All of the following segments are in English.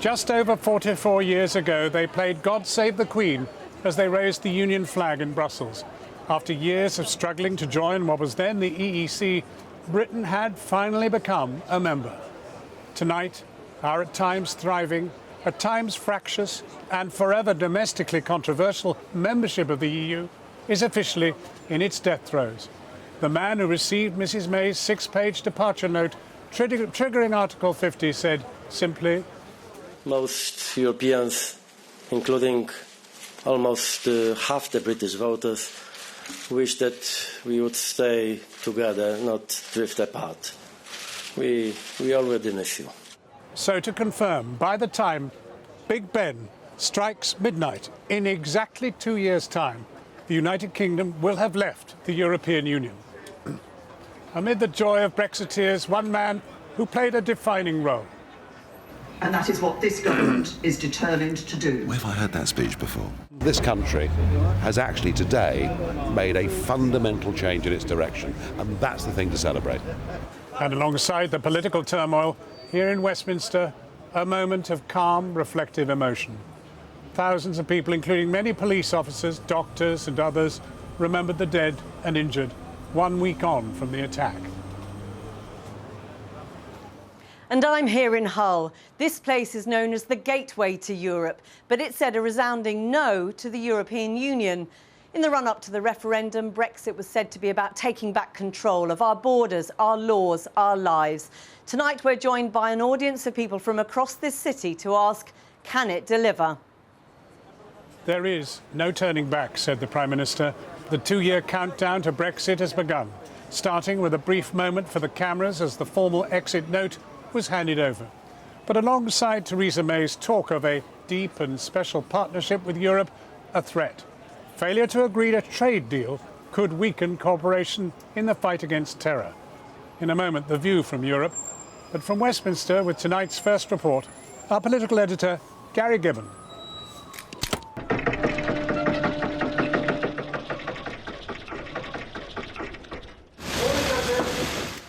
Just over 44 years ago, they played God Save the Queen as they raised the Union flag in Brussels. After years of struggling to join what was then the EEC, Britain had finally become a member. Tonight, our at times thriving, at times fractious, and forever domestically controversial membership of the EU is officially in its death throes. The man who received Mrs May's 6-page departure note triggering Article 50 said simply, "Most Europeans, including almost half the British voters, wish that we would stay together, not drift apart. We already miss you." So to confirm, by the time Big Ben strikes midnight in exactly 2 years' time, the United Kingdom will have left the European Union. Amid the joy of Brexiteers, one man who played a defining role. And that is what this government is determined to do. Where have I heard that speech before? This country has actually today made a fundamental change in its direction, and that's the thing to celebrate. And alongside the political turmoil, here in Westminster, a moment of calm, reflective emotion. Thousands of people, including many police officers, doctors and others, remembered the dead and injured 1 week on from the attack. And I'm here in Hull. This place is known as the gateway to Europe, but it said a resounding no to the European Union. In the run-up to the referendum, Brexit was said to be about taking back control of our borders, our laws, our lives. Tonight, we're joined by an audience of people from across this city to ask, can it deliver? There is no turning back, said the Prime Minister. The 2-year countdown to Brexit has begun, starting with a brief moment for the cameras as the formal exit note was handed over. But alongside Theresa May's talk of a deep and special partnership with Europe, a threat. Failure to agree a trade deal could weaken cooperation in the fight against terror. In a moment, the view from Europe. But from Westminster, with tonight's first report, our political editor, Gary Gibbon.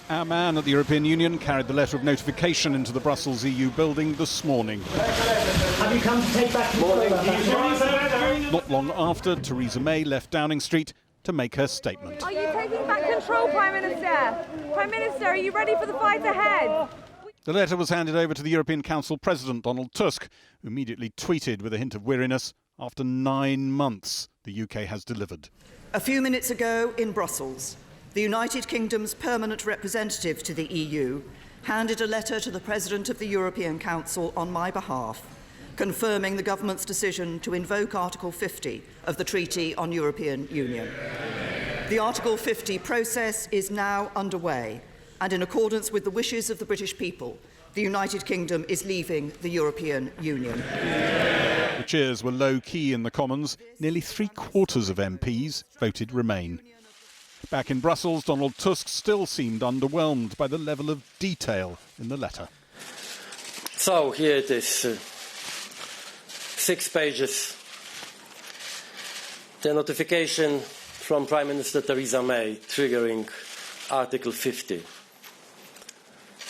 Our man at the European Union carried the letter of notification into the Brussels EU building this morning. Have you come to take back control? Not long after, Theresa May left Downing Street to make her statement. Are you taking back control, Prime Minister? Prime Minister, are you ready for the fight ahead? The letter was handed over to the European Council President, Donald Tusk, who immediately tweeted with a hint of weariness, after 9 months, the UK has delivered. A few minutes ago in Brussels, the United Kingdom's permanent representative to the EU handed a letter to the President of the European Council on my behalf, confirming the government's decision to invoke Article 50 of the Treaty on European Union. The Article 50 process is now underway, and in accordance with the wishes of the British people, the United Kingdom is leaving the European Union. The cheers were low-key in the Commons. Nearly 3/4 of MPs voted Remain. Back in Brussels, Donald Tusk still seemed underwhelmed by the level of detail in the letter. So here it is, 6 pages. The notification from Prime Minister Theresa May triggering Article 50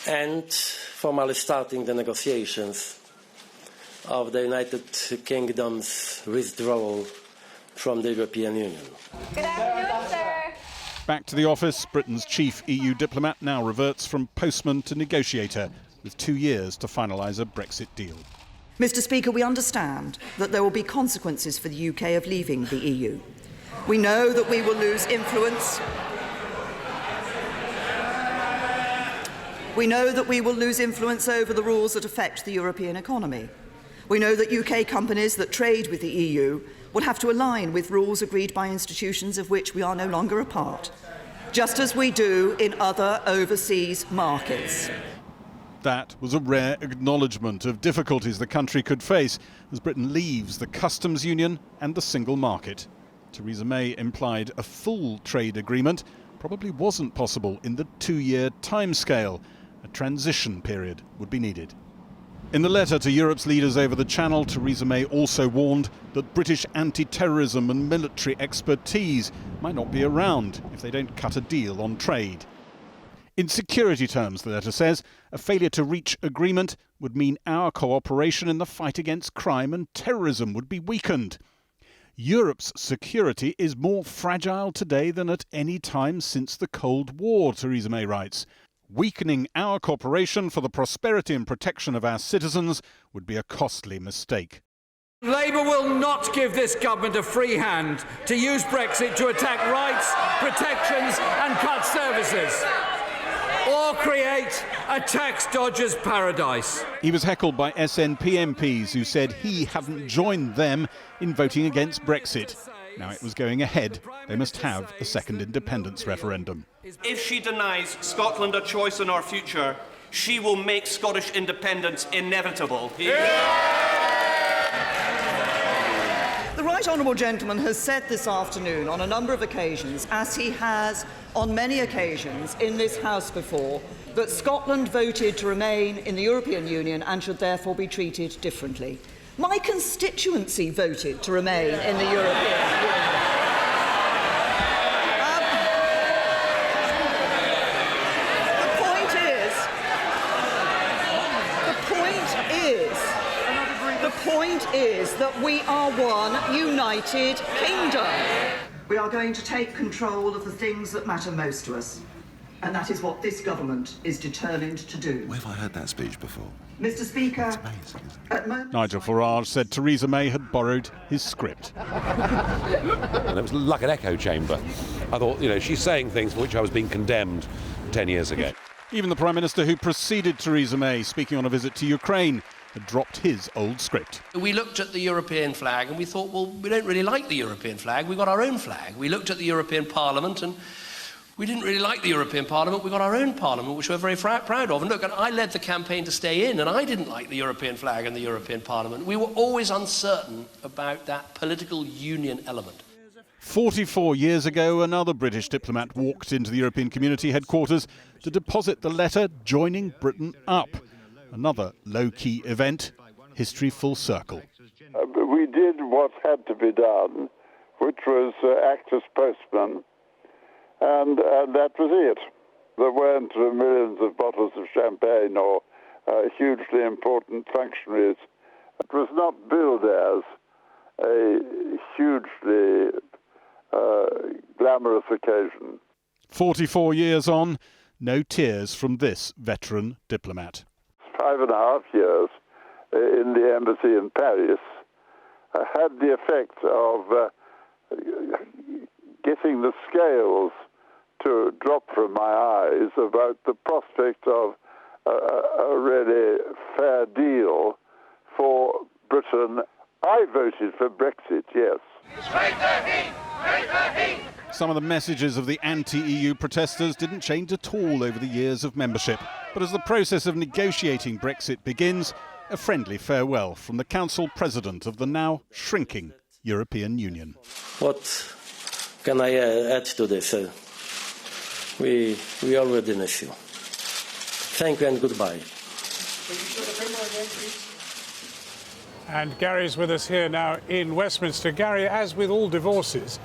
and formally starting the negotiations of the United Kingdom's withdrawal from the European Union. Good afternoon, sir. Back to the office, Britain's chief EU diplomat now reverts from postman to negotiator, with 2 years to finalise a Brexit deal. Mr. Speaker, we understand that there will be consequences for the UK of leaving the EU. We know that we will lose influence. We know that we will lose influence over the rules that affect the European economy. We know that UK companies that trade with the EU will have to align with rules agreed by institutions of which we are no longer a part, just as we do in other overseas markets. That was a rare acknowledgement of difficulties the country could face as Britain leaves the customs union and the single market. Theresa May implied a full trade agreement probably wasn't possible in the 2-year timescale. A transition period would be needed. In the letter to Europe's leaders over the Channel, Theresa May also warned that British anti-terrorism and military expertise might not be around if they don't cut a deal on trade. In security terms, the letter says, a failure to reach agreement would mean our cooperation in the fight against crime and terrorism would be weakened. Europe's security is more fragile today than at any time since the Cold War, Theresa May writes. Weakening our cooperation for the prosperity and protection of our citizens would be a costly mistake. Labour will not give this government a free hand to use Brexit to attack rights, protections and cut services, or create a tax dodgers' paradise. He was heckled by SNP MPs who said he hadn't joined them in voting against Brexit. Now it was going ahead. They must have a second independence referendum. If she denies Scotland a choice in our future, she will make Scottish independence inevitable. The Right Honourable Gentleman has said this afternoon on a number of occasions, as he has on many occasions in this House before, that Scotland voted to remain in the European Union and should therefore be treated differently. My constituency voted to remain in the European Union. The point is that we are one united kingdom. We are going to take control of the things that matter most to us. And that is what this government is determined to do. Where have I heard that speech before? Mr. Speaker, It's amazing, isn't it? at moments... Nigel Farage said Theresa May had borrowed his script. And it was like an echo chamber. I thought, she's saying things for which I was being condemned 10 years ago. Even the Prime Minister who preceded Theresa May, speaking on a visit to Ukraine, had dropped his old script. We looked at the European flag and we thought, well, we don't really like the European flag, we've got our own flag. We looked at the European Parliament and we didn't really like the European Parliament, we got our own Parliament, which we're very proud of. And look, I led the campaign to stay in and I didn't like the European flag and the European Parliament. We were always uncertain about that political union element. 44 years ago, another British diplomat walked into the European Community headquarters to deposit the letter joining Britain up. Another low-key event, history full circle. We did what had to be done, which was act as postman, and that was it. There weren't millions of bottles of champagne or hugely important functionaries. It was not billed as a hugely glamorous occasion. 44 years on, no tears from this veteran diplomat. 5.5 years in the embassy in Paris had the effect of getting the scales to drop from my eyes about the prospect of a really fair deal for Britain. I voted for Brexit, yes. Some of the messages of the anti-EU protesters didn't change at all over the years of membership. But as the process of negotiating Brexit begins, a friendly farewell from the Council President of the now shrinking European Union. What can I add to this? We already miss you. Thank you and goodbye. And Gary's with us here now in Westminster. Gary, as with all divorces,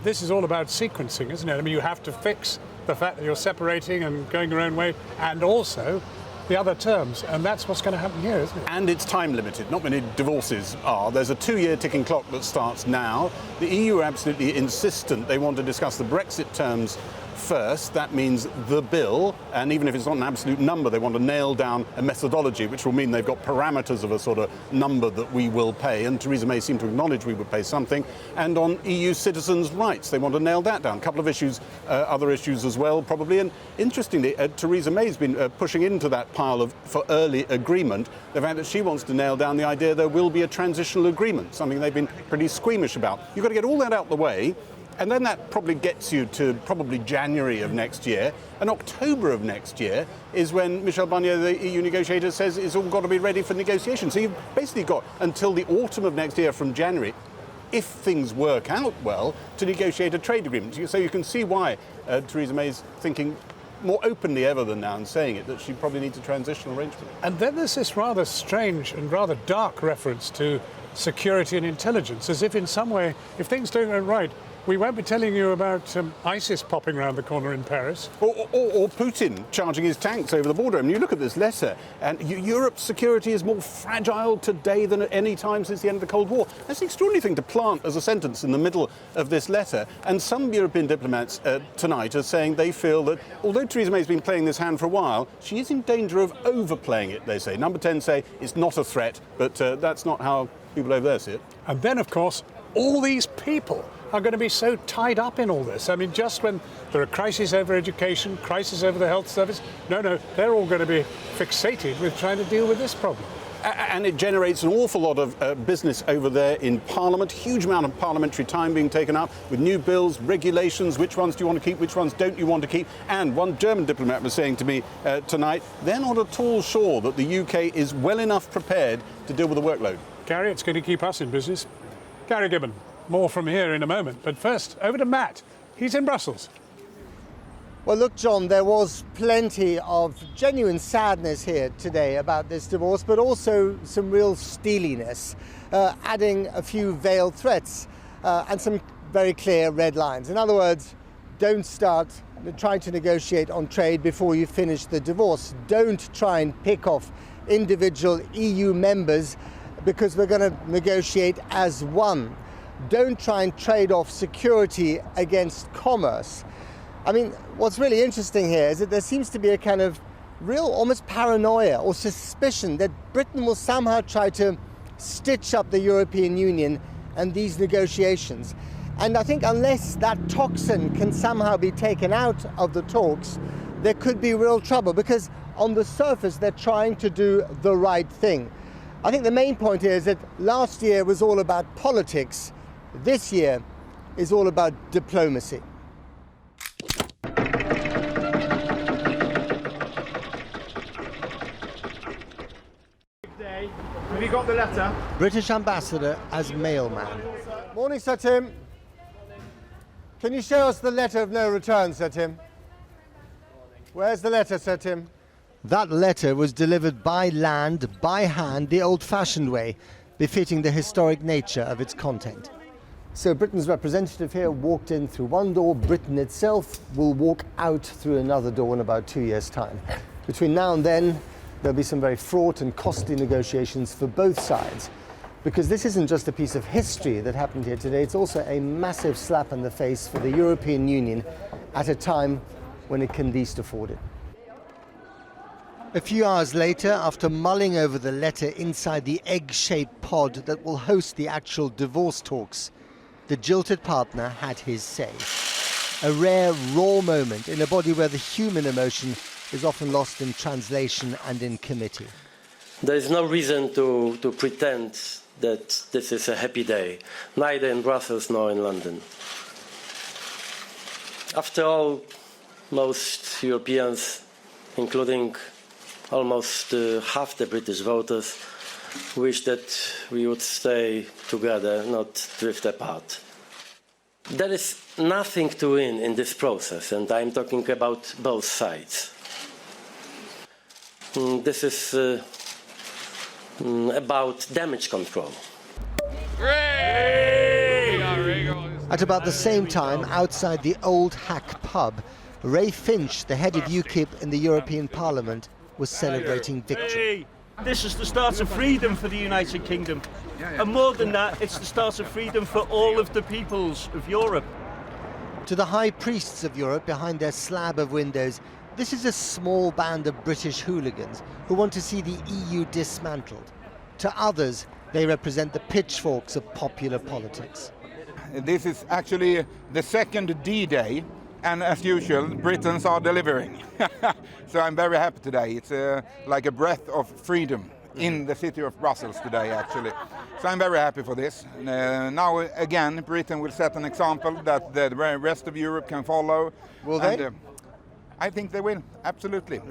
this is all about sequencing, isn't it? I mean, you have to fix the fact that you're separating and going your own way, and also the other terms, and that's what's going to happen here, isn't it? And it's time limited. Not many divorces are. There's a 2-year ticking clock that starts now. The EU are absolutely insistent. They want to discuss the Brexit terms first. That means the bill, and even if it's not an absolute number, they want to nail down a methodology, which will mean they've got parameters of a sort of number that we will pay, and Theresa May seemed to acknowledge we would pay something. And on EU citizens' rights, they want to nail that down. A couple of issues, other issues as well, probably. And interestingly, Theresa May's been pushing into that pile for early agreement the fact that she wants to nail down the idea there will be a transitional agreement, something they've been pretty squeamish about. You've got to get all that out the way. And then that probably gets you to probably January of next year. And October of next year is when Michel Barnier, the EU negotiator, says it's all got to be ready for negotiation. So you've basically got until the autumn of next year from January, if things work out well, to negotiate a trade agreement. So you can see why Theresa May is thinking more openly ever than now and saying it, that she probably needs a transitional arrangement. And then there's this rather strange and rather dark reference to security and intelligence, as if in some way, if things don't go right, we won't be telling you about ISIS popping around the corner in Paris. Or Putin charging his tanks over the border. I mean, you look at this letter, and Europe's security is more fragile today than at any time since the end of the Cold War. That's an extraordinary thing to plant as a sentence in the middle of this letter. And some European diplomats tonight are saying they feel that although Theresa May's been playing this hand for a while, she is in danger of overplaying it, they say. Number 10 say it's not a threat, but that's not how people over there see it. And then, of course, all these people are going to be so tied up in all this. I mean, just when there are crises over education, crises over the health service, no, they're all going to be fixated with trying to deal with this problem. And it generates an awful lot of business over there in Parliament, huge amount of parliamentary time being taken up with new bills, regulations, which ones do you want to keep, which ones don't you want to keep. And one German diplomat was saying to me tonight, they're not at all sure that the UK is well enough prepared to deal with the workload. Gary, it's going to keep us in business. Gary Gibbon, more from here in a moment. But first, over to Matt. He's in Brussels. Well, look, John, there was plenty of genuine sadness here today about this divorce, but also some real steeliness, adding a few veiled threats and some very clear red lines. In other words, don't start trying to negotiate on trade before you finish the divorce. Don't try and pick off individual EU members because we're going to negotiate as one. Don't try and trade off security against commerce. I mean, what's really interesting here is that there seems to be a kind of real almost paranoia or suspicion that Britain will somehow try to stitch up the European Union and these negotiations. And I think unless that toxin can somehow be taken out of the talks, there could be real trouble, because on the surface they're trying to do the right thing. I think the main point here is that last year was all about politics. This year is all about diplomacy. Have you got the letter? British ambassador as mailman. Morning, Sir Tim. Can you show us the letter of no return, Sir Tim? Where's the letter, Sir Tim? That letter was delivered by land, by hand, the old-fashioned way, befitting the historic nature of its content. So Britain's representative here walked in through one door. Britain itself will walk out through another door in about 2 years' time. Between now and then, there'll be some very fraught and costly negotiations for both sides, because this isn't just a piece of history that happened here today, it's also a massive slap in the face for the European Union at a time when it can least afford it. A few hours later, after mulling over the letter inside the egg-shaped pod that will host the actual divorce talks, the jilted partner had his say. A rare, raw moment in a body where the human emotion is often lost in translation and in committee. There is no reason to pretend that this is a happy day, neither in Brussels nor in London. After all, most Europeans, including almost half the British voters, wish that we would stay together, not drift apart. There is nothing to win in this process, and I'm talking about both sides. This is about damage control. At about the same time, outside the Old Hack pub, Ray Finch, the head of UKIP in the European Parliament, was celebrating victory. This is the start of freedom for the United Kingdom. And more than that, it's the start of freedom for all of the peoples of Europe. To the high priests of Europe behind their slab of windows, this is a small band of British hooligans who want to see the EU dismantled. To others, they represent the pitchforks of popular politics. This is actually the second D-Day, and as usual, Britons are delivering. So I'm very happy today. It's like a breath of freedom in the city of Brussels today, actually. So I'm very happy for this. Now, again, Britain will set an example that the rest of Europe can follow. Will they? I think they will, absolutely.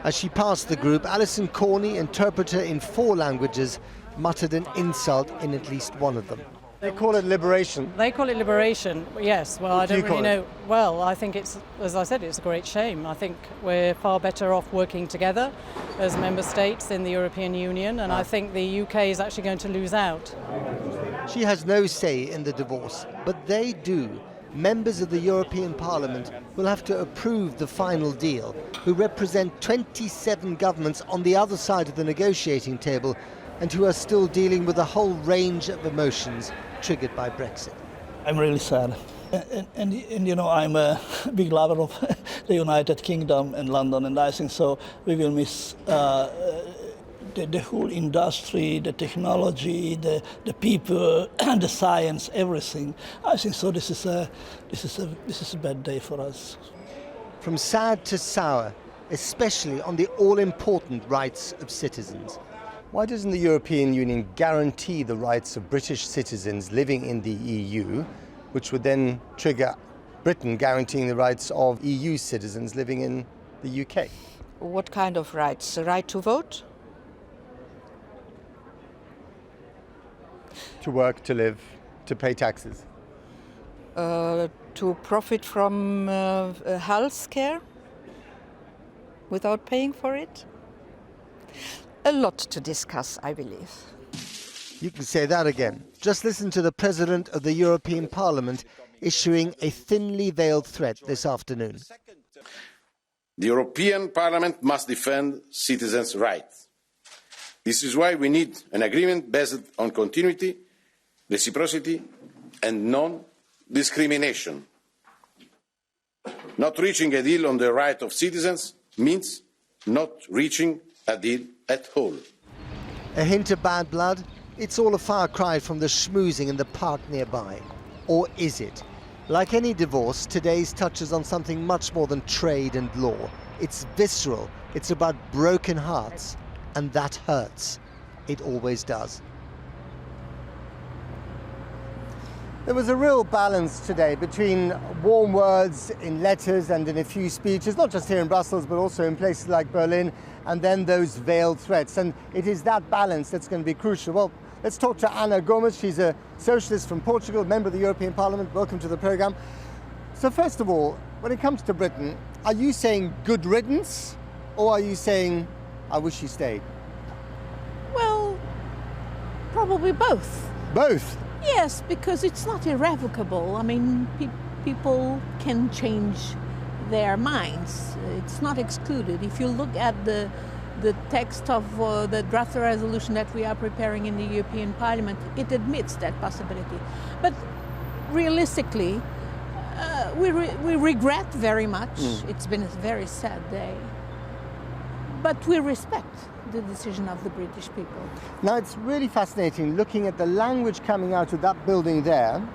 As she passed the group, Alison Corney, interpreter in 4 languages, muttered an insult in at least one of them. They call it liberation. They call it liberation, yes. Well, I don't really know. Well, I think it's, as I said, it's a great shame. I think we're far better off working together as member states in the European Union, and I think the UK is actually going to lose out. She has no say in the divorce, but they do. Members of the European Parliament will have to approve the final deal, who represent 27 governments on the other side of the negotiating table and who are still dealing with a whole range of emotions triggered by Brexit. I'm really sad. And you know, I'm a big lover of the United Kingdom and London, and I think so we will miss the whole industry, the technology, the people, the science, everything. I think so. This is a bad day for us. From sad to sour, especially on the all-important rights of citizens. Why doesn't the European Union guarantee the rights of British citizens living in the EU, which would then trigger Britain guaranteeing the rights of EU citizens living in the UK? What kind of rights? The right to vote? To work, to live, to pay taxes? To profit from health care without paying for it? A lot to discuss, I believe. You can say that again. Just listen to the President of the European Parliament issuing a thinly veiled threat this afternoon. The European Parliament must defend citizens' rights. This is why we need an agreement based on continuity, reciprocity and non-discrimination. Not reaching a deal on the right of citizens means not reaching a deal at all. A hint of bad blood? It's all a far cry from the schmoozing in the park nearby. Or is it? Like any divorce, today's touches on something much more than trade and law. It's visceral. It's about broken hearts. And that hurts. It always does. There was a real balance today between warm words in letters and in a few speeches, not just here in Brussels, but also in places like Berlin, and then those veiled threats. And it is that balance that's going to be crucial. Well, let's talk to Ana Gomes. She's a socialist from Portugal, member of the European Parliament. Welcome to the programme. So first of all, when it comes to Britain, are you saying good riddance, or are you saying, I wish you stayed? Well, probably both. Both? Yes, because it's not irrevocable. I mean, people can change their minds. It's not excluded. If you look at the text of the draft resolution that we are preparing in the European Parliament, it admits that possibility. But realistically, we regret very much. It's been a very sad day. But we respect the decision of the British people. Now, it's really fascinating looking at the language coming out of that building there.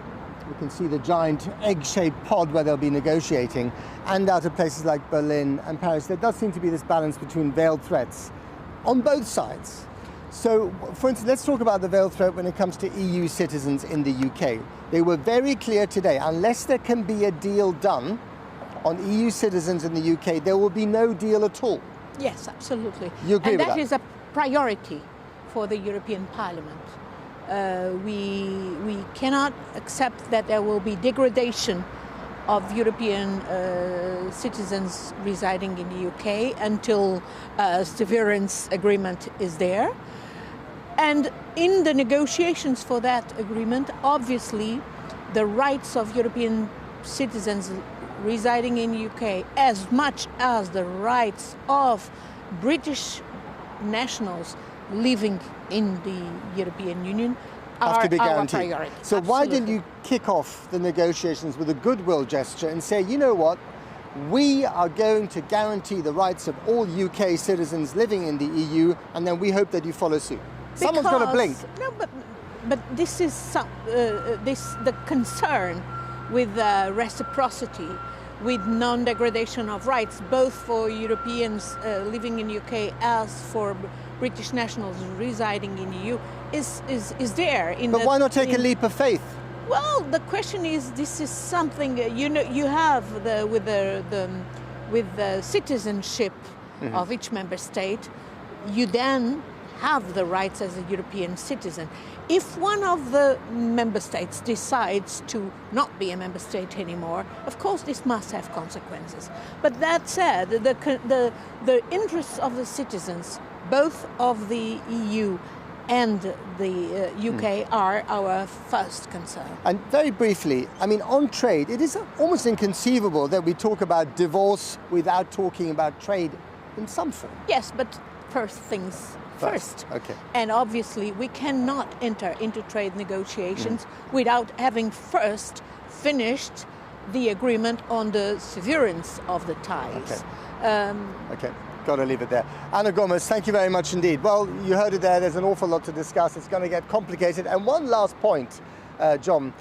We can see the giant egg-shaped pod where they'll be negotiating, and out of places like Berlin and Paris. There does seem to be this balance between veiled threats on both sides. So, for instance, let's talk about the veiled threat when it comes to EU citizens in the UK. They were very clear today, unless there can be a deal done on EU citizens in the UK, there will be no deal at all. Yes, absolutely. You agree with that? And that is a priority for the European Parliament. We cannot accept that there will be degradation of European citizens residing in the UK until a severance agreement is there. And in the negotiations for that agreement, obviously, the rights of European citizens residing in the UK, as much as the rights of British nationals living in the European Union, have to be guaranteed. Our priority. So Absolutely. Why didn't you kick off the negotiations with a goodwill gesture and say, you know what, we are going to guarantee the rights of all UK citizens living in the EU, and then we hope that you follow suit? Someone's got to blink. No, but this is the concern with reciprocity, with non-degradation of rights, both for Europeans living in the UK as for British nationals residing in the EU, is there. But why not take a leap of faith? Well, the question is, this is something you have with the citizenship of each member state. You then have the rights as a European citizen. If one of the member states decides to not be a member state anymore, of course this must have consequences. But that said, the interests of the citizens, both of the EU and the UK are our first concern. And very briefly, I mean, on trade, it is almost inconceivable that we talk about divorce without talking about trade in some form. Yes, but first things first. Okay. And obviously, we cannot enter into trade negotiations without having first finished the agreement on the severance of the ties. Okay. Got to leave it there. Ana Gomes, thank you very much indeed. Well, you heard it there. There's an awful lot to discuss. It's going to get complicated. And one last point, John.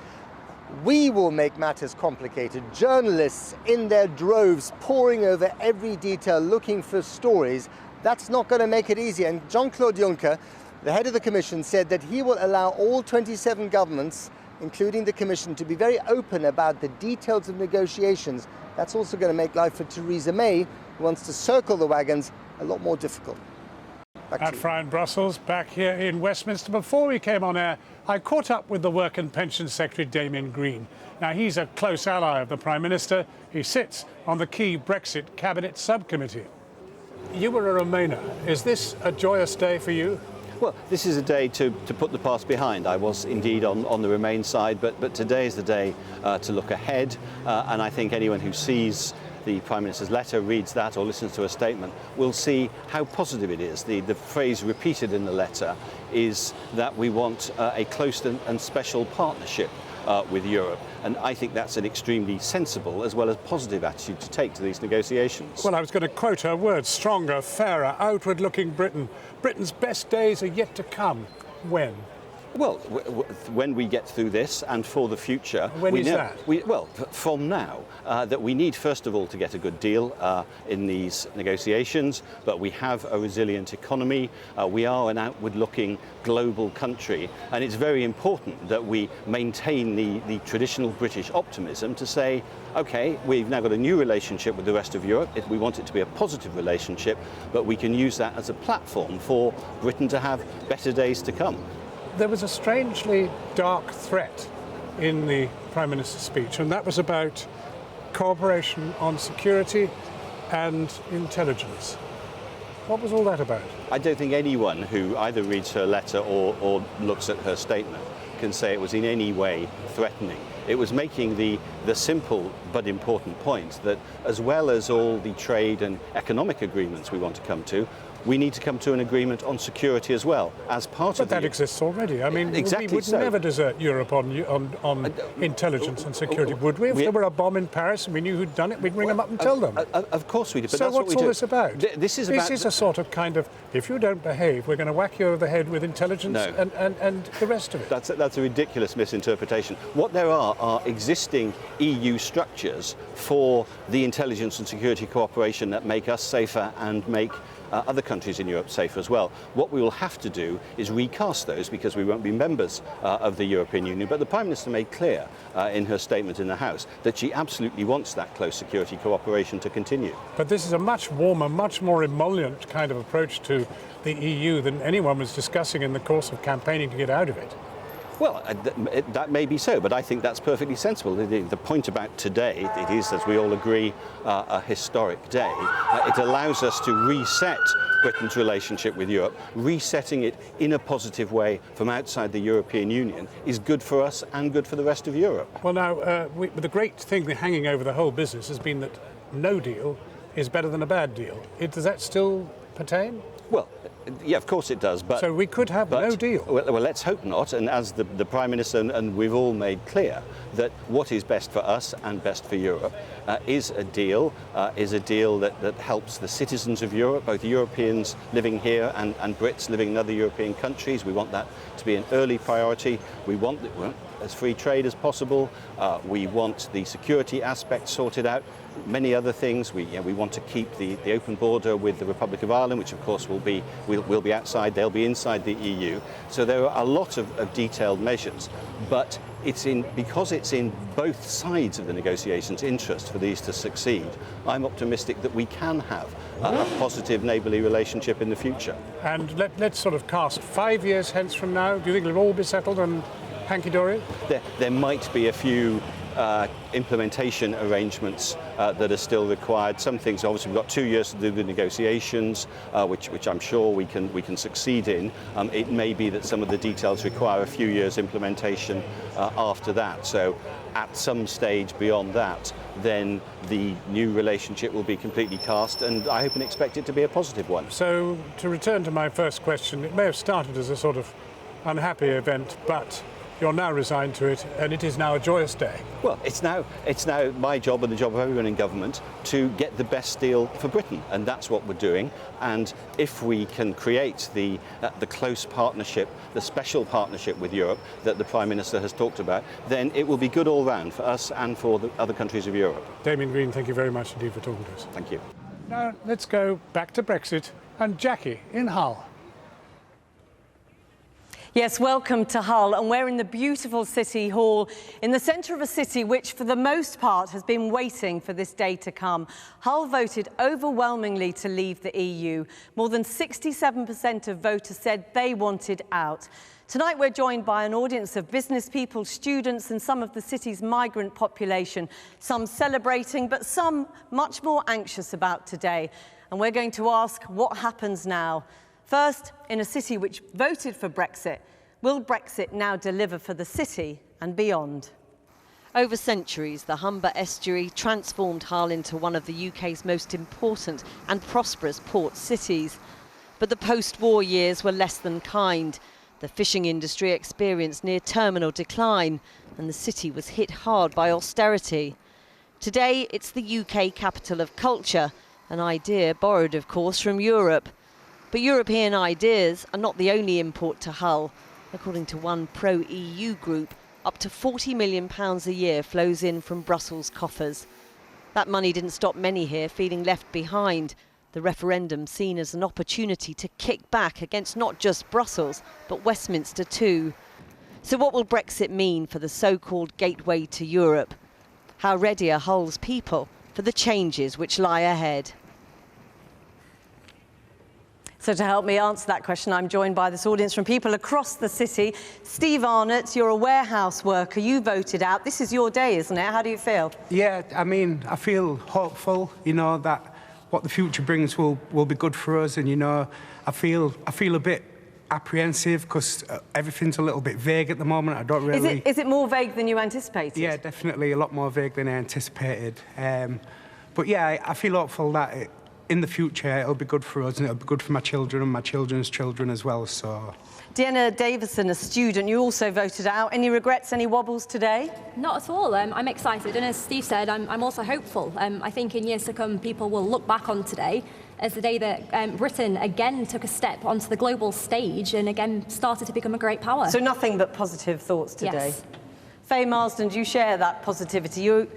We will make matters complicated. Journalists in their droves poring over every detail looking for stories. That's not going to make it easy. And Jean-Claude Juncker, the head of the Commission, said that he will allow all 27 governments, including the Commission, to be very open about the details of negotiations. That's also going to make life for Theresa May, who wants to circle the wagons, a lot more difficult. At Fry in Brussels, back here in Westminster. Before we came on air, I caught up with the Work and Pensions Secretary, Damien Green. Now, he's a close ally of the Prime Minister. He sits on the key Brexit Cabinet Subcommittee. You were a Remainer. Is this a joyous day for you? Well, this is a day to put the past behind. I was indeed on the Remain side, but today is the day to look ahead. And I think anyone who sees the Prime Minister's letter, reads that or listens to a statement, will see how positive it is. The phrase repeated in the letter is that we want a close and special partnership with Europe. And I think that's an extremely sensible as well as positive attitude to take to these negotiations. Well, I was going to quote her words: stronger, fairer, outward-looking Britain. Britain's best days are yet to come. When? Well, when we get through this and for the future. When is that? From now, that we need, first of all, to get a good deal in these negotiations, but we have a resilient economy. We are an outward-looking global country, and it's very important that we maintain the traditional British optimism to say, OK, we've now got a new relationship with the rest of Europe. We want it to be a positive relationship, but we can use that as a platform for Britain to have better days to come. There was a strangely dark threat in the Prime Minister's speech, and that was about cooperation on security and intelligence. What was all that about? I don't think anyone who either reads her letter or looks at her statement can say it was in any way threatening. It was making the simple but important point that as well as all the trade and economic agreements we want to come to, we need to come to an agreement on security as well, as part of But that exists already. I mean, exactly we would never desert Europe on intelligence and security, would we? If there were a bomb in Paris and we knew who'd done it, we'd ring them up and tell them. Of course we do. But so that's what's what we all this about? This is a sort of kind of, if you don't behave, we're going to whack you over the head with intelligence and the rest of it. That's a ridiculous misinterpretation. What there are existing EU structures for the intelligence and security cooperation that make us safer and make other countries in Europe safer as well. What we will have to do is recast those because we won't be members of the European Union. But the Prime Minister made clear in her statement in the House that she absolutely wants that close security cooperation to continue. But this is a much warmer, much more emollient kind of approach to the EU than anyone was discussing in the course of campaigning to get out of it. Well, that may be so, but I think that's perfectly sensible. The point about today, it is, as we all agree, a historic day. It allows us to reset Britain's relationship with Europe. Resetting it in a positive way from outside the European Union is good for us and good for the rest of Europe. Well, now, the great thing hanging over the whole business has been that no deal is better than a bad deal. Does that still pertain? Well, yeah, of course it does. But so we could have no deal. Well, let's hope not. And as the Prime Minister and we've all made clear that what is best for us and best for Europe is a deal that helps the citizens of Europe, both Europeans living here and Brits living in other European countries. We want that to be an early priority. We want as free trade as possible. We want the security aspect sorted out. Many other things. We want to keep the open border with the Republic of Ireland, which of course will be outside. They'll be inside the EU. So there are a lot of detailed measures, but because it's in both sides of the negotiations' interest for these to succeed. I'm optimistic that we can have a positive neighbourly relationship in the future. And let's sort of cast 5 years hence from now. Do you think it'll all be settled and hanky-dory? There might be a few implementation arrangements that are still required. Some things, obviously, we've got 2 years to do the negotiations, which I'm sure we can succeed in. It may be that some of the details require a few years implementation after that. So at some stage beyond that, then the new relationship will be completely cast, and I hope and expect it to be a positive one. So, to return to my first question, it may have started as a sort of unhappy event, but you're now resigned to it, and it is now a joyous day. Well, it's now my job and the job of everyone in government to get the best deal for Britain, and that's what we're doing. And if we can create the close partnership, the special partnership with Europe that the Prime Minister has talked about, then it will be good all round for us and for the other countries of Europe. Damien Green, thank you very much indeed for talking to us. Thank you. Now let's go back to Brexit and Jackie in Hull. Yes, welcome to Hull, and we're in the beautiful City Hall in the centre of a city which for the most part has been waiting for this day to come. Hull voted overwhelmingly to leave the EU. More than 67% of voters said they wanted out. Tonight we're joined by an audience of business people, students and some of the city's migrant population, some celebrating but some much more anxious about today. And we're going to ask what happens now. First, in a city which voted for Brexit, will Brexit now deliver for the city and beyond? Over centuries, the Humber estuary transformed Hull into one of the UK's most important and prosperous port cities. But the post-war years were less than kind. The fishing industry experienced near-terminal decline, and the city was hit hard by austerity. Today, it's the UK capital of culture, an idea borrowed, of course, from Europe. But European ideas are not the only import to Hull. According to one pro-EU group, up to £40 million a year flows in from Brussels' coffers. That money didn't stop many here feeling left behind. The referendum seen as an opportunity to kick back against not just Brussels, but Westminster too. So what will Brexit mean for the so-called gateway to Europe? How ready are Hull's people for the changes which lie ahead? So to help me answer that question, I'm joined by this audience from people across the city. Steve Arnott, you're a warehouse worker. You voted out. This is your day, isn't it? How do you feel? Yeah, I mean, I feel hopeful, you know, that what the future brings will be good for us. And, you know, I feel a bit apprehensive because everything's a little bit vague at the moment. I don't really... Is it more vague than you anticipated? Yeah, definitely a lot more vague than I anticipated. But, yeah, I feel hopeful that in the future it'll be good for us and it'll be good for my children and my children's children as well. So, Deanna Davison, a student, you also voted out. Any regrets, any wobbles today? Not at all. I'm excited, and as Steve said, I'm also hopeful. I think in years to come people will look back on today as the day that Britain again took a step onto the global stage and again started to become a great power. So nothing but positive thoughts today? Yes. Faye Marsden, do you share that positivity? You're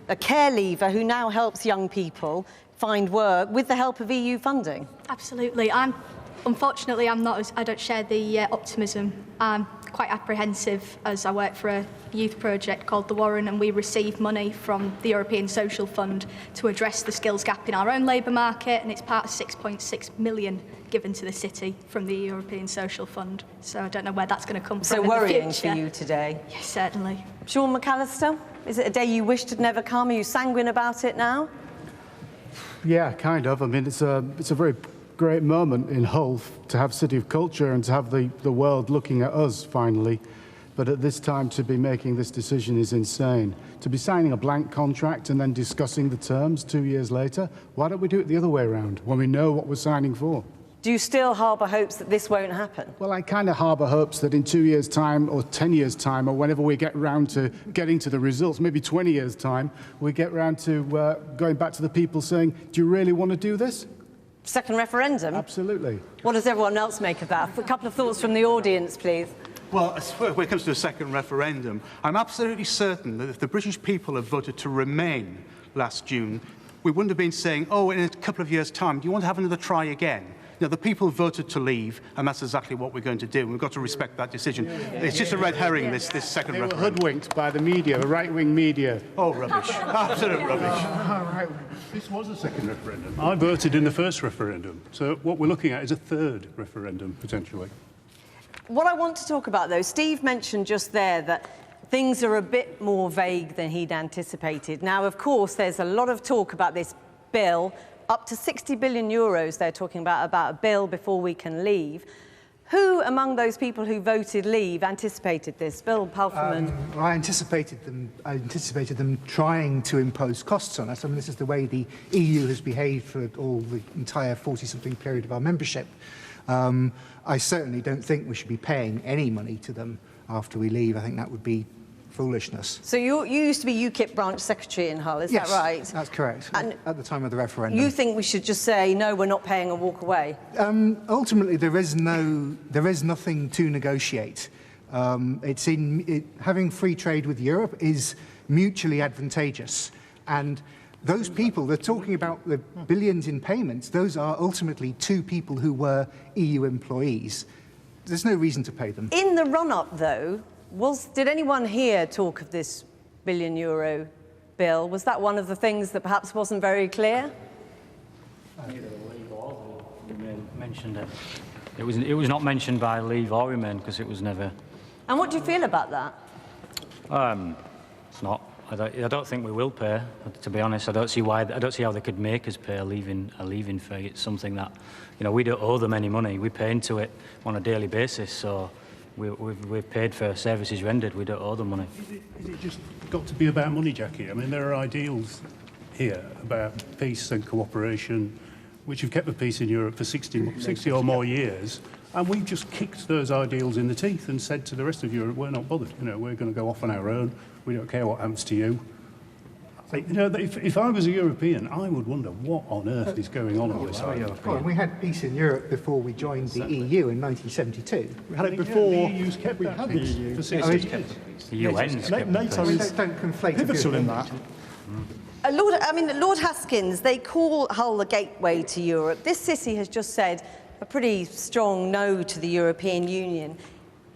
a care leaver who now helps young people find work with the help of EU funding. Absolutely. Unfortunately, I don't share the optimism. I'm quite apprehensive as I work for a youth project called The Warren, and we receive money from the European Social Fund to address the skills gap in our own labour market, and it's part of 6.6 million given to the city from the European Social Fund. So I don't know where that's going to come from so in the worrying future. for you today? Yes, certainly. Sean McAllister, is it a day you wished had never come? Are you sanguine about it now? Yeah, kind of. I mean, it's a very great moment in Hull to have City of Culture and to have the world looking at us finally. But at this time, to be making this decision is insane. To be signing a blank contract and then discussing the terms 2 years later, why don't we do it the other way around when we know what we're signing for? Do you still harbour hopes that this won't happen? Well, I kind of harbour hopes that in 2 years' time or 10 years' time or whenever we get round to getting to the results, maybe 20 years' time, we get round to going back to the people saying, do you really want to do this? Second referendum? Absolutely. What does everyone else make of that? A couple of thoughts from the audience, please. Well, when it comes to a second referendum, I'm absolutely certain that if the British people had voted to remain last June, we wouldn't have been saying, oh, in a couple of years' time, do you want to have another try again? No, the people voted to leave, and that's exactly what we're going to do. We've got to respect that decision. It's just a red herring, this second referendum. They were hoodwinked by the media, the right-wing media. Oh, rubbish. Absolute rubbish. This was a second referendum. I voted in the first referendum. So what we're looking at is a third referendum, potentially. What I want to talk about, though, Steve mentioned just there that things are a bit more vague than he'd anticipated. Now, of course, there's a lot of talk about this bill, up to 60 billion euros they're talking about a bill before we can leave. Who among those people who voted leave anticipated this? Bill Palfreyman. Well, I anticipated them trying to impose costs on us. I mean, this is the way the EU has behaved for all the entire 40-something period of our membership. I certainly don't think we should be paying any money to them after we leave. I think that would be foolishness. So you used to be UKIP branch secretary in Hull, is yes, that right? That's correct, and at the time of the referendum. You think we should just say, no, we're not paying and walk away? Ultimately, there is nothing to negotiate. Having free trade with Europe is mutually advantageous. And those people, they're talking about the billions in payments, those are ultimately two people who were EU employees. There's no reason to pay them. In the run-up, though, did anyone here talk of this billion euro bill? Was that one of the things that perhaps wasn't very clear? Mentioned it. It was not mentioned by Leave or Remain because it was never. And what do you feel about that? It's not. I don't think we will pay. To be honest, I don't see how they could make us pay a leaving fee. It's something that, we don't owe them any money. We pay into it on a daily basis. So. We've paid for services rendered. We don't owe them money. Is it just got to be about money, Jackie? I mean, there are ideals here about peace and cooperation, which have kept the peace in Europe for 60 or more years, and we've just kicked those ideals in the teeth and said to the rest of Europe, we're not bothered. We're going to go off on our own. We don't care what happens to you. If I was a European, I would wonder what on earth is going on this island. Well, we had peace in Europe before we joined the EU in 1972. We had it before. The EU's kept that peace for 60 years. The UN's kept NATO is pivotal in that. Lord Haskins, they call Hull the gateway to Europe. This city has just said a pretty strong no to the European Union.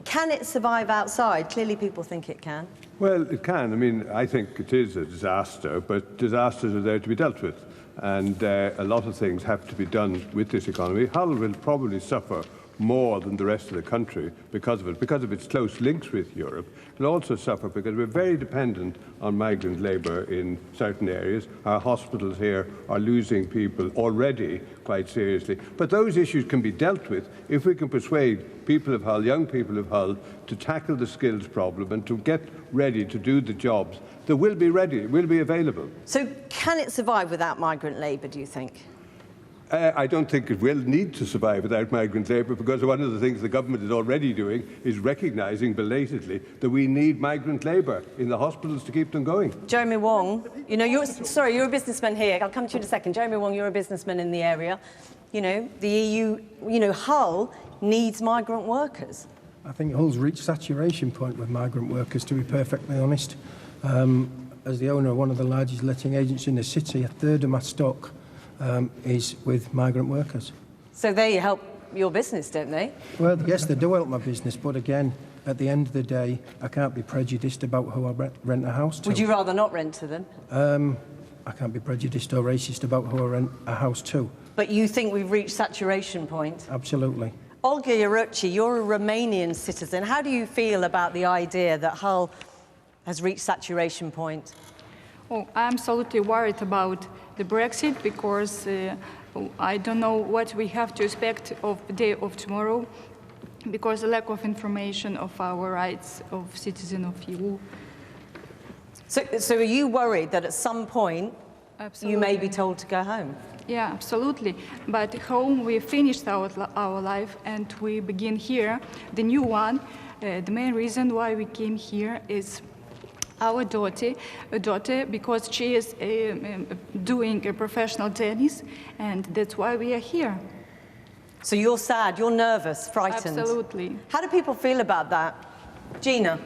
Can it survive outside? Clearly people think it can. Well, it can. I mean, I think it is a disaster, but disasters are there to be dealt with. And a lot of things have to be done with this economy. Hull will probably suffer more than the rest of the country because of its close links with Europe. It'll also suffer because we're very dependent on migrant labour in certain areas. Our hospitals here are losing people already quite seriously. But those issues can be dealt with if we can persuade people of Hull, young people of Hull, to tackle the skills problem and to get ready to do the jobs that will be ready, will be available. So can it survive without migrant labour, do you think? I don't think it will need to survive without migrant labour, because one of the things the government is already doing is recognising belatedly that we need migrant labour in the hospitals to keep them going. Jeremy Wong, you're a businessman here. I'll come to you in a second. Jeremy Wong, you're a businessman in the area. The EU, Hull needs migrant workers. I think Hull's reached saturation point with migrant workers, to be perfectly honest. As the owner of one of the largest letting agents in the city, a third of my stock is with migrant workers. So they help your business, don't they? Well, yes, they do help my business, but again, at the end of the day, I can't be prejudiced about who I rent a house to. Would you rather not rent to them? I can't be prejudiced or racist about who I rent a house to. But you think we've reached saturation point? Absolutely. Olga Yaruchi, you're a Romanian citizen. How do you feel about the idea that Hull has reached saturation point? Oh, I'm absolutely worried about the Brexit because I don't know what we have to expect of the day of tomorrow because the lack of information of our rights of citizen of EU. So are you worried that at some point you may be told to go home? Yeah, absolutely. But home, we finished our life and we begin here, the new one. The main reason why we came here is our daughter, because she is doing a professional tennis, and that's why we are here. So you're sad, you're nervous, frightened? Absolutely. How do people feel about that? Gina?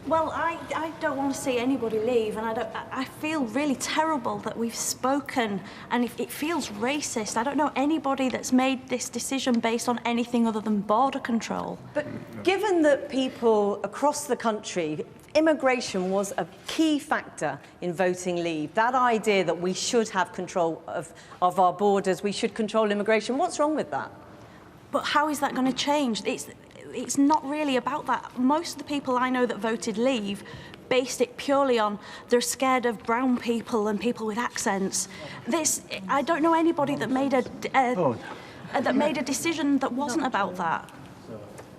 Well, I don't want to see anybody leave, and I feel really terrible that we've spoken, and it feels racist. I don't know anybody that's made this decision based on anything other than border control. But given that people across the country, immigration was a key factor in voting leave, that idea that we should have control of our borders, we should control immigration, what's wrong with that? But how is that going to change? it's not really about that. Most of the people I know that voted Leave based it purely on they're scared of brown people and people with accents. I don't know anybody that made a decision that wasn't about that.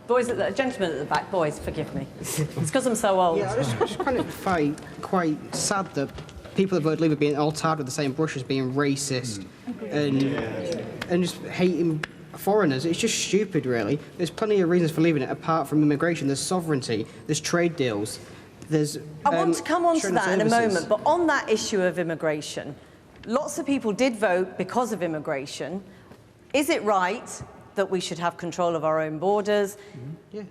Boys, gentlemen at the back, boys, forgive me. It's because I'm so old. Yeah, I just find it quite sad that people that voted Leave are being all tarred with the same brush as being racist and just hating foreigners. It's just stupid, really. There's plenty of reasons for leaving it, apart from immigration. There's sovereignty, there's trade deals, there's I want to come on to that in a services. moment, but on that issue of immigration, lots of people did vote because of immigration. Is it right that we should have control of our own borders? Yes.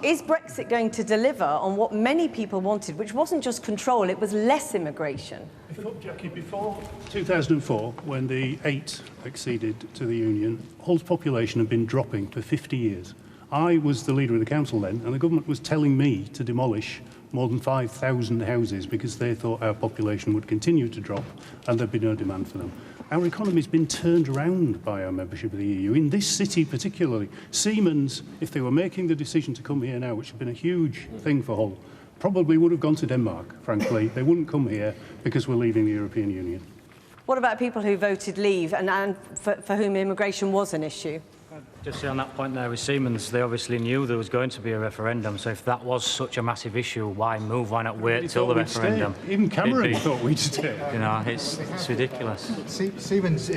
Is Brexit going to deliver on what many people wanted, which wasn't just control, it was less immigration? Jackie, before 2004, when the 8 acceded to the Union, Hull's population had been dropping for 50 years. I was the leader of the council then, and the government was telling me to demolish more than 5,000 houses because they thought our population would continue to drop and there'd be no demand for them. Our economy's been turned around by our membership of the EU, in this city particularly. Siemens, if they were making the decision to come here now, which had been a huge thing for Hull, probably would have gone to Denmark, frankly. They wouldn't come here because we're leaving the European Union. What about people who voted Leave and for whom immigration was an issue? Just say on that point there with Siemens, they obviously knew there was going to be a referendum, so if that was such a massive issue, why move? Why not wait till the referendum? Even Cameron thought we'd stay. You know, it's ridiculous. Siemens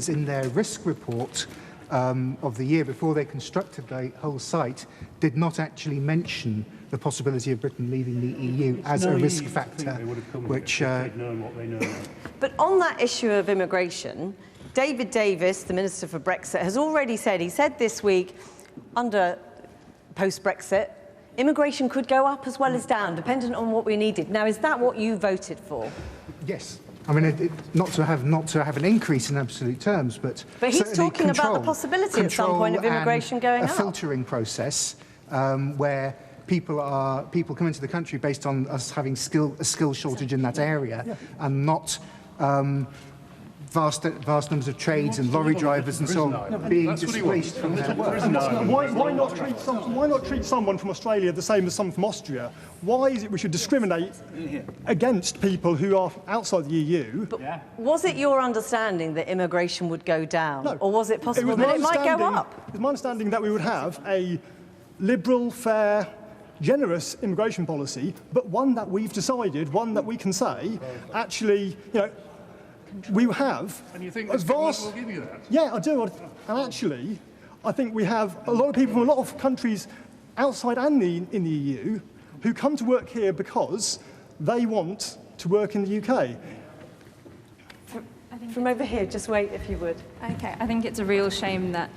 in their risk report of the year before they constructed the whole site did not actually mention the possibility of Britain leaving the EU as a risk factor, which... But on that issue of immigration, David Davis, the Minister for Brexit, has already said, he said this week, under post-Brexit, immigration could go up as well as down, dependent on what we needed. Now, is that what you voted for? Yes. I mean, not to have an increase in absolute terms, but he's talking about the possibility at some point of immigration going up. A filtering process where people come into the country based on us having a skill shortage in that area, and not vast numbers of trades and lorry drivers and so on being displaced from their work. Why not treat someone from Australia the same as someone from Austria? Why is it we should discriminate against people who are outside the EU? But was it your understanding that immigration would go down? No. Or was it possible that it might go up? It's my understanding that we would have a liberal, fair, generous immigration policy, but one that we've decided, one that we can say, actually, you know, we have. And you think a this vast... will give you that? Yeah, I do. And actually, I think we have a lot of people from a lot of countries outside and in the EU who come to work here because they want to work in the UK. From over here, just wait if you would. Okay, I think it's a real shame that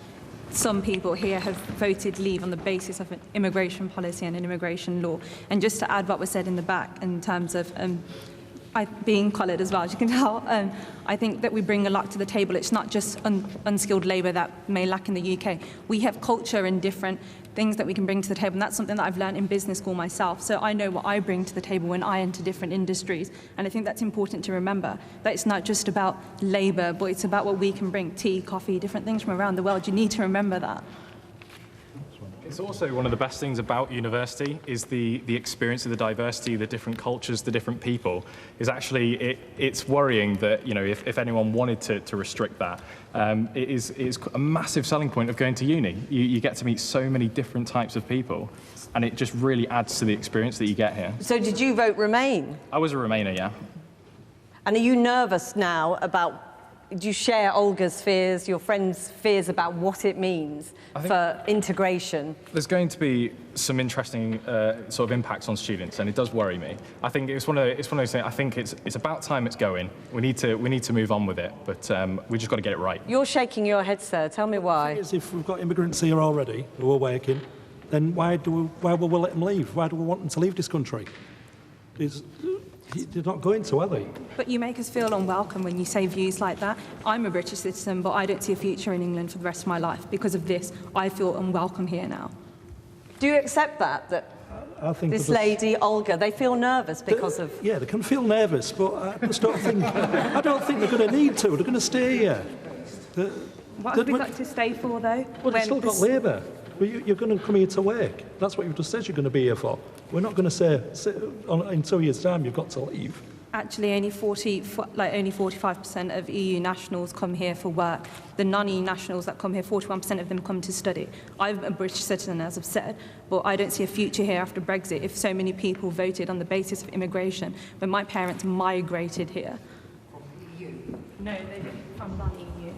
some people here have voted Leave on the basis of an immigration policy and an immigration law. And just to add what was said in the back in terms of being coloured as well, as you can tell, I think that we bring a lot to the table. It's not just unskilled labour that may lack in the UK. We have culture and different things that we can bring to the table, and that's something that I've learned in business school myself. So I know what I bring to the table when I enter different industries, and I think that's important to remember, that it's not just about labour, but it's about what we can bring, tea, coffee, different things from around the world. You need to remember that. It's also one of the best things about university is the experience of the diversity, the different cultures, the different people. Is actually it's worrying that, you know, if anyone wanted to restrict that, it is a massive selling point of going to uni. You get to meet so many different types of people, and it just really adds to the experience that you get here. So did you vote Remain? I was a Remainer, yeah. And are you nervous now about? Do you share Olga's fears, your friends' fears about what it means for integration? There's going to be some interesting sort of impacts on students, and it does worry me. I think it's one of those things. I think it's about time it's going. We need to move on with it, but we just got to get it right. You're shaking your head, sir. Tell me why. If we've got immigrants here already who are working, then why will we let them leave? Why do we want them to leave this country? They're not going to, are they? But you make us feel unwelcome when you say views like that. I'm a British citizen, but I don't see a future in England for the rest of my life. Because of this, I feel unwelcome here now. Do you accept that I think this lady, Olga, they feel nervous because of... Yeah, they can feel nervous, but I just don't think... I don't think they're going to need to. They're going to stay here. What have we got to stay for, though? Well, they've still got Labour. But you're going to come here to work. That's what you've just said you're going to be here for. We're not going to say in 2 years' time you've got to leave. Actually, only 45% of EU nationals come here for work. The non-EU nationals that come here, 41% of them come to study. I'm a British citizen, as I've said, but I don't see a future here after Brexit if so many people voted on the basis of immigration when my parents migrated here. From the EU? No, they didn't, from non-EU.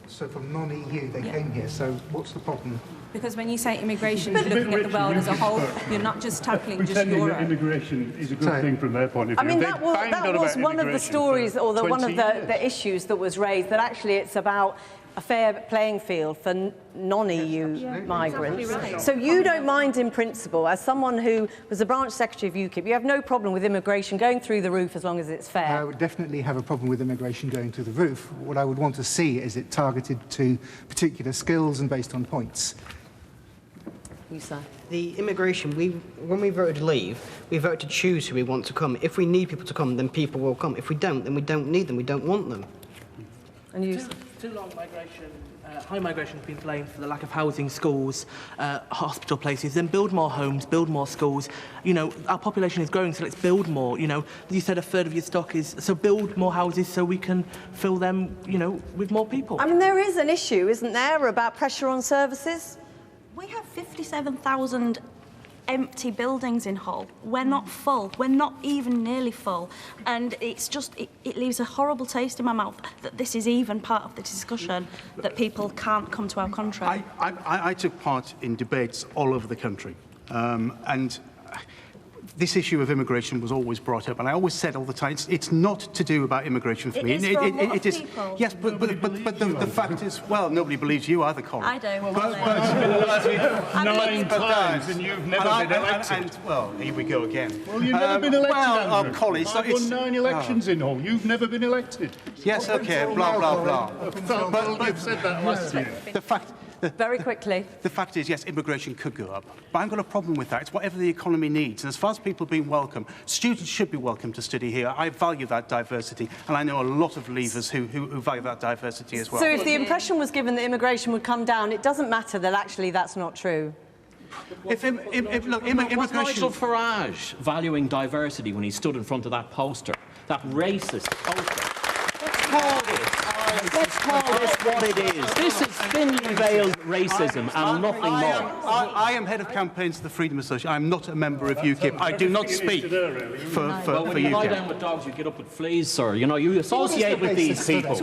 So from non-EU they came here, so what's the problem? Because when you say immigration, you're looking at the world as a whole. You're not just tackling just Pretending Europe. that immigration is a good thing from their point of view. I mean, that was one of the stories, or one of the issues that was raised, that actually it's about a fair playing field for non-EU migrants. Exactly right. So you don't mind in principle, as someone who was a branch secretary of UKIP, you have no problem with immigration going through the roof as long as it's fair? I would definitely have a problem with immigration going through the roof. What I would want to see is it targeted to particular skills and based on points. You, sir. The immigration, when we voted to leave, we voted to choose who we want to come. If we need people to come, then people will come. If we don't, then we don't need them, we don't want them. And you, Too long migration, high migration has been blamed for the lack of housing, schools, hospital places. Then build more homes, build more schools. You know, our population is growing, so let's build more. You know, you said a third of your stock is, so build more houses so we can fill them, you know, with more people. I mean, there is an issue, isn't there, about pressure on services? We have 57,000 empty buildings in Hull. We're not full. We're not even nearly full. And it's just, it leaves a horrible taste in my mouth that this is even part of the discussion, that people can't come to our country. I took part in debates all over the country, and this issue of immigration was always brought up, and I always said all the time, it's not to do about immigration for me. It is for a lot of people. Yes, but the fact is, well, nobody believes you either, Colin. I do. Nine times, and you've never been elected. Well, here we go again. Well, you've never been elected, Andrew. Colin, I've won 9 elections in Hull. You've never been elected. Yes, okay, blah, blah, blah. But you've said that last year. Very quickly. The fact is, yes, immigration could go up, but I haven't got a problem with that. It's whatever the economy needs. And as far as people being welcome, students should be welcome to study here. I value that diversity, and I know a lot of leavers who value that diversity as well. So if the impression was given that immigration would come down, it doesn't matter that actually that's not true. Was Nigel Farage valuing diversity when he stood in front of that poster, that racist poster? Let's call this what it is. This is thinly veiled racism and nothing more. I am head of campaigns of the Freedom Association. I'm not a member of UKIP. I do not speak for when you lie down UKIP. with dogs, you get up with fleas, sir. You know, you associate with these people.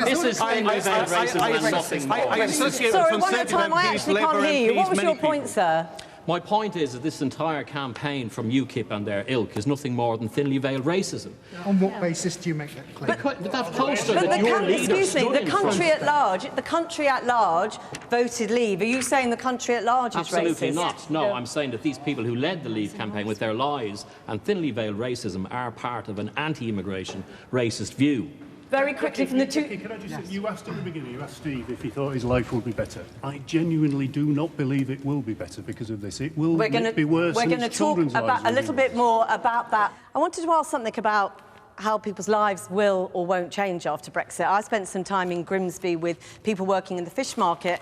This is thinly veiled racism and nothing more. I associate Sorry, with one at a time. I actually can't hear you. What was your point, sir? My point is that this entire campaign from UKIP and their ilk is nothing more than thinly veiled racism. On what basis do you make that claim? That poster that your leader excuse me, stood the in country at large voted Leave. Are you saying the country at large is Absolutely racist? not. No, I'm saying that these people who led the Leave campaign with their lies and thinly veiled racism are part of an anti-immigration racist view. Very quickly from the two... Can I just say, you asked at the beginning, you asked Steve if he thought his life would be better. I genuinely do not believe it will be better because of this. It will be worse. We're going to talk about a little bit more about that. I wanted to ask something about how people's lives will or won't change after Brexit. I spent some time in Grimsby with people working in the fish market.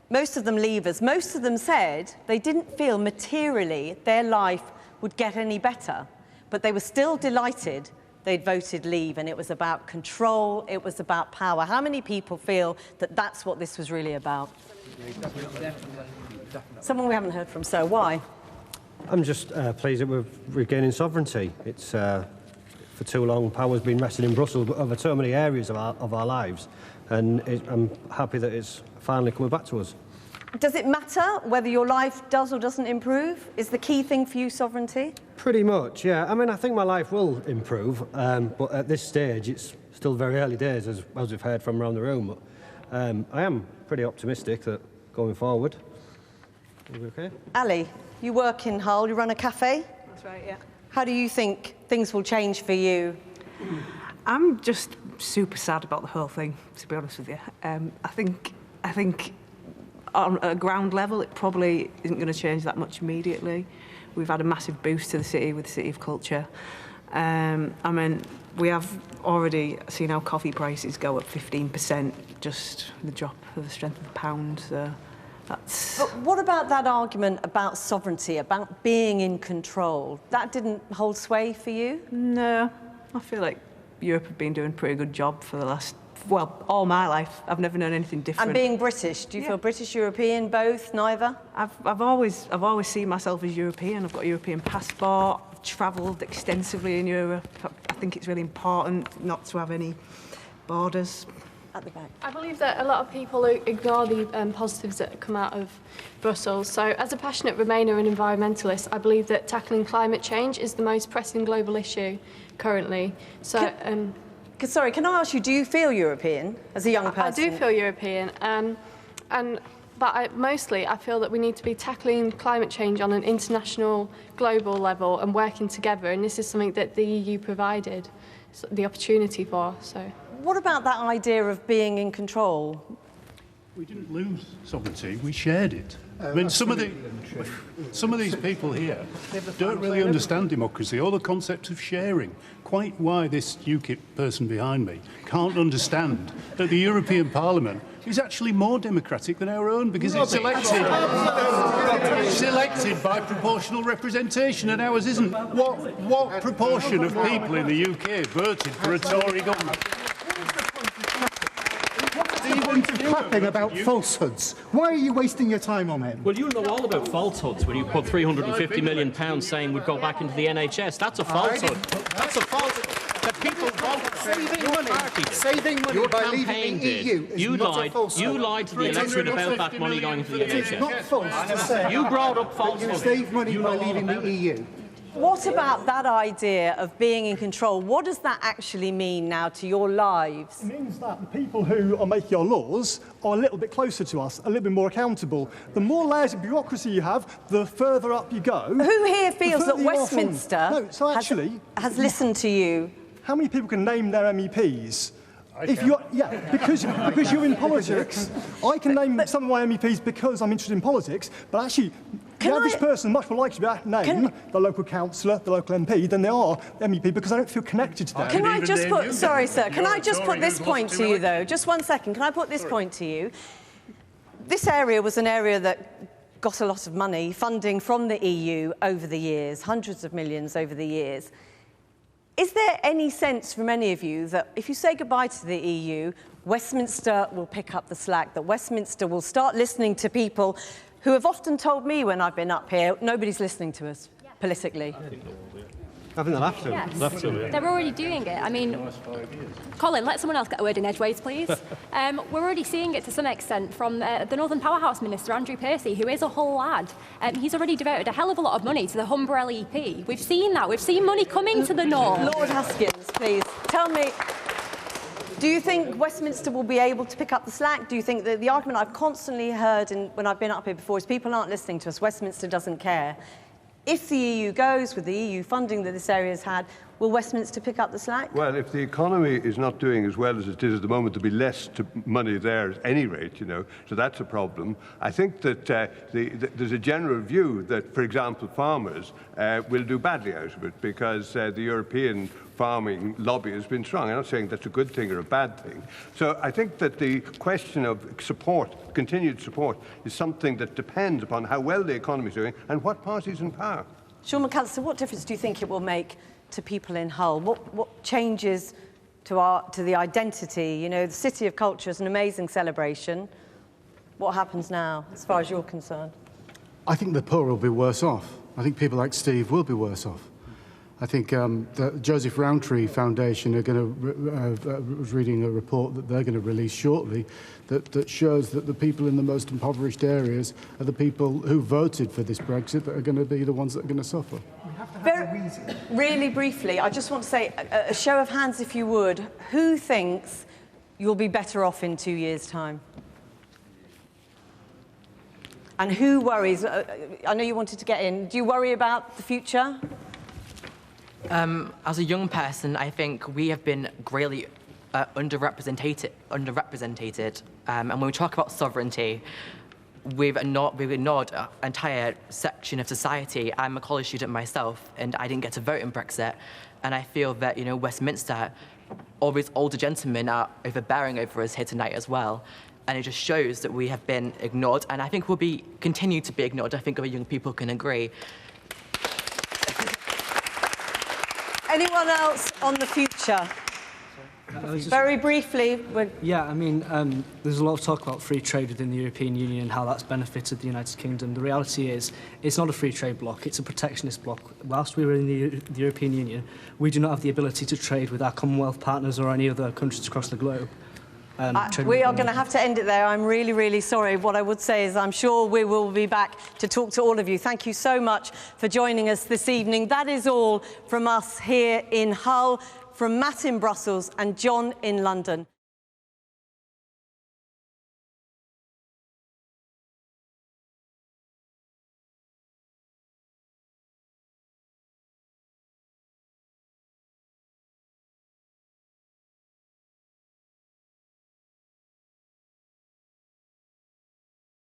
Most of them leavers. Most of them said they didn't feel materially their life would get any better, but they were still delighted they'd voted Leave, and it was about control, it was about power. How many people feel that that's what this was really about? Someone we haven't heard from, so why? I'm just pleased that we're regaining sovereignty. It's for too long power's been resting in Brussels over so many areas of our lives, and I'm happy that it's finally coming back to us. Does it matter whether your life does or doesn't improve? Is the key thing for you sovereignty? Pretty much, yeah. I mean, I think my life will improve, but at this stage, it's still very early days, as we've heard from around the room. But I am pretty optimistic that going forward, we'll be okay. Ali, you work in Hull, you run a cafe? That's right, yeah. How do you think things will change for you? I'm just super sad about the whole thing, to be honest with you. I think on a ground level, it probably isn't going to change that much immediately. We've had a massive boost to the city with the City of Culture. I mean, we have already seen our coffee prices go up 15%, just the drop of the strength of the pound. So But what about that argument about sovereignty, about being in control? That didn't hold sway for you? No, I feel like Europe have been doing a pretty good job for the last, well, all my life. I've never known anything different. And being British, do you feel British, European, both, neither? I've always seen myself as European. I've got a European passport. I've travelled extensively in Europe. I think it's really important not to have any borders. At the back. I believe that a lot of people ignore the positives that come out of Brussels. So as a passionate Remainer and environmentalist, I believe that tackling climate change is the most pressing global issue currently. So, sorry, can I ask you, do you feel European as a young person? I do feel European. But mostly I feel that we need to be tackling climate change on an international, global level and working together. And this is something that the EU provided the opportunity for. So. What about that idea of being in control? We didn't lose sovereignty, we shared it. I mean, some of these people here don't really understand democracy or the concept of sharing. Quite why this UKIP person behind me can't understand that the European Parliament is actually more democratic than our own because it's elected by proportional representation and ours isn't. What proportion of people in the UK voted for a Tory government? Clapping about falsehoods. Why are you wasting your time on him? Well, you know all about falsehoods when you put £350 million saying we'd go back into the NHS. That's a falsehood. That's a falsehood. That people vote saving money by leaving the EU is not a falsehood. You lied to the electorate about that money going into the NHS. It's not false to say you brought up falsehoods. You save money by leaving the EU. What about that idea of being in control? What does that actually mean now to your lives? It means that the people who are making our laws are a little bit closer to us, a little bit more accountable. The more layers of bureaucracy you have, the further up you go. Who here feels that Westminster has listened to you? How many people can name their MEPs? Because you're in politics. I can name some of my MEPs because I'm interested in politics, but actually, the average person much more likely to name the local councillor, the local MP, than they are MEP because I don't feel connected to them. Can I just put, sorry sir, can I just put this point to you though? Just 1 second, can I put this point to you? This area was an area that got a lot of money, funding from the EU over the years, hundreds of millions over the years. Is there any sense from any of you that if you say goodbye to the EU, Westminster will pick up the slack, that Westminster will start listening to people who have often told me when I've been up here, nobody's listening to us politically? I think they'll have to. Yes. They're already doing it. I mean, Colin, let someone else get a word in edgeways, please. We're already seeing it to some extent from the Northern Powerhouse Minister, Andrew Percy, who is a Hull lad. He's already devoted a hell of a lot of money to the Humber LEP. We've seen that. We've seen money coming to the north. Lord Haskins, please, tell me, do you think Westminster will be able to pick up the slack? Do you think that the argument I've constantly heard when I've been up here before is people aren't listening to us, Westminster doesn't care? If the EU goes with the EU funding that this area has had, will Westminster pick up the slack? Well, if the economy is not doing as well as it is at the moment, there'll be less money there at any rate, you know, so that's a problem. I think that there's a general view that, for example, farmers will do badly out of it because the European farming lobby has been strong. I'm not saying that's a good thing or a bad thing. So I think that the question of support, continued support, is something that depends upon how well the economy is doing and what party's in power. Sean McAllister, what difference do you think it will make to people in Hull? What changes to the identity? You know, the City of Culture is an amazing celebration. What happens now, as far as you're concerned? I think the poor will be worse off. I think people like Steve will be worse off. I think the Joseph Rowntree Foundation are going to, was reading a report that they're going to release shortly that shows that the people in the most impoverished areas are the people who voted for this Brexit that are going to be the ones that are going to suffer. Really briefly, I just want to say, a show of hands if you would, who thinks you'll be better off in 2 years' time? And who worries? I know you wanted to get in. Do you worry about the future? As a young person, I think we have been greatly underrepresented. And when we talk about sovereignty, we've ignored an entire section of society. I'm a college student myself, and I didn't get to vote in Brexit. And I feel that, you know, Westminster, all these older gentlemen are overbearing over us here tonight as well. and it just shows that we have been ignored, and I think we'll be continue to be ignored. I think other young people can agree. Anyone else on the future? Very briefly. Yeah, I mean, there's a lot of talk about free trade within the European Union and how that's benefited the United Kingdom. The reality is, it's not a free trade bloc, it's a protectionist bloc. Whilst we were in the European Union, we do not have the ability to trade with our Commonwealth partners or any other countries across the globe. We are going to have to end it there. I'm really, really sorry. What I would say is I'm sure we will be back to talk to all of you. Thank you so much for joining us this evening. That is all from us here in Hull, from Matt in Brussels and John in London.